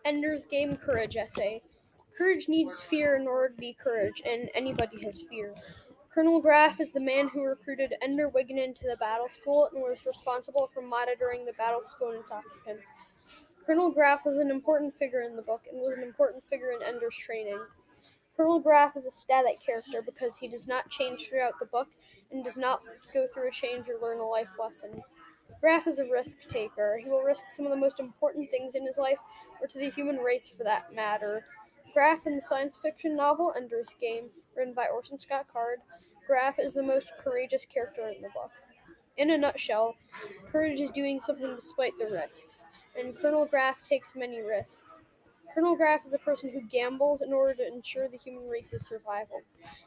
Ender's Game Courage essay. Courage needs fear in order to be courage, and anybody has fear. Colonel Graff is the man who recruited Ender Wiggin into the battle school and was responsible for monitoring the battle school and its occupants. Colonel Graff was an important figure in the book and was an important figure in Ender's training. Colonel Graff is a static character because he does not change throughout the book and does not go through a change or learn a life lesson. Graff is a risk taker. He will risk some of the most important things in his life, or to the human race for that matter. Graff in the science fiction novel Ender's Game, written by Orson Scott Card, Graff is the most courageous character in the book. In a nutshell, courage is doing something despite the risks, and Colonel Graff takes many risks. Colonel Graff is a person who gambles in order to ensure the human race's survival.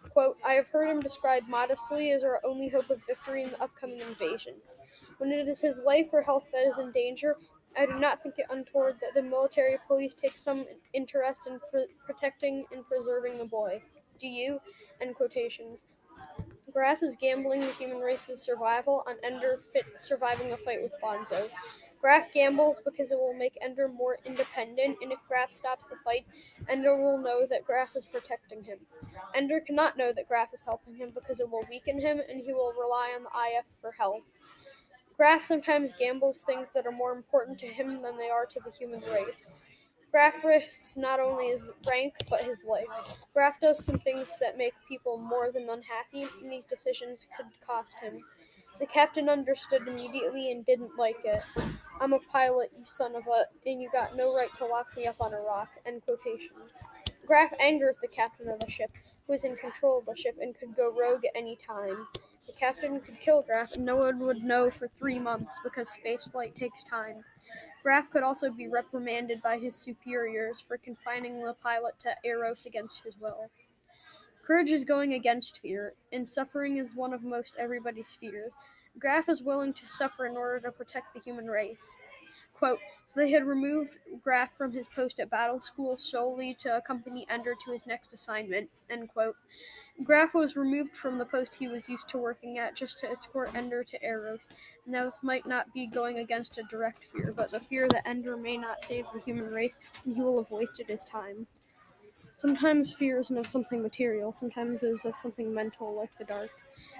Quote, I have heard him described modestly as our only hope of victory in the upcoming invasion. When it is his life or health that is in danger, I do not think it untoward that the military police take some interest in protecting and preserving the boy. Do you? End quotations. Graff is gambling the human race's survival on Ender surviving a fight with Bonzo. Graff gambles because it will make Ender more independent, and if Graff stops the fight, Ender will know that Graff is protecting him. Ender cannot know that Graff is helping him because it will weaken him, and he will rely on the IF for help. Graff sometimes gambles things that are more important to him than they are to the human race. Graff risks not only his rank, but his life. Graff does some things that make people more than unhappy, and these decisions could cost him. The captain understood immediately and didn't like it. I'm a pilot, you son of a, and you got no right to lock me up on a rock, end quotation. Graff angers the captain of the ship, who is in control of the ship and could go rogue at any time. The captain could kill Graff, and no one would know for 3 months because spaceflight takes time. Graff could also be reprimanded by his superiors for confining the pilot to Eros against his will. Courage is going against fear, and suffering is one of most everybody's fears. Graff is willing to suffer in order to protect the human race. Quote, so they had removed Graff from his post at battle school solely to accompany Ender to his next assignment, end quote. Graff was removed from the post he was used to working at just to escort Ender to Eros. Now this might not be going against a direct fear, but the fear that Ender may not save the human race and he will have wasted his time. Sometimes fear isn't of something material, sometimes it is of something mental, like the dark.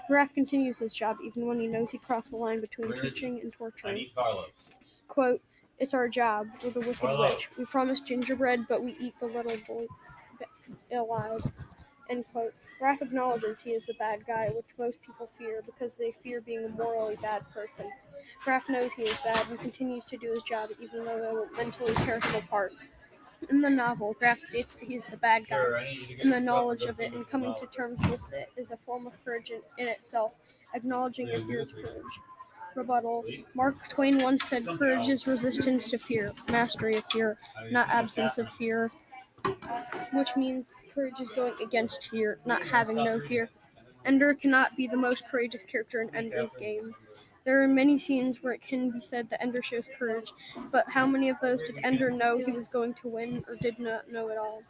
Graff continues his job even when he knows he crossed the line between teaching and torturing. It's, quote, it's our job, we're the wicked witch. We promise gingerbread, but we eat the little boy alive. End quote. Graff acknowledges he is the bad guy, which most people fear because they fear being a morally bad person. Graff knows he is bad and continues to do his job even though they will mentally tear him apart. In the novel, Graff states that he's the bad guy, and the knowledge of it and coming to terms with it is a form of courage in itself, acknowledging your fear is courage. Rebuttal. Mark Twain once said, courage is resistance to fear, mastery of fear, not absence of fear, which means courage is going against fear, not having no fear. Ender cannot be the most courageous character in Ender's Game. There are many scenes where it can be said that Ender shows courage, but how many of those did Ender know he was going to win or did not know at all?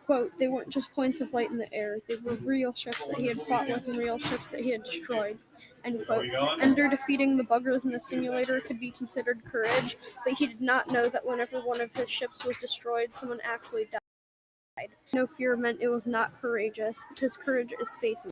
Quote, they weren't just points of light in the air, they were real ships that he had fought with and real ships that he had destroyed. End quote. Ender defeating the buggers in the simulator could be considered courage, but he did not know that whenever one of his ships was destroyed, someone actually died. No fear meant it was not courageous, because courage is facing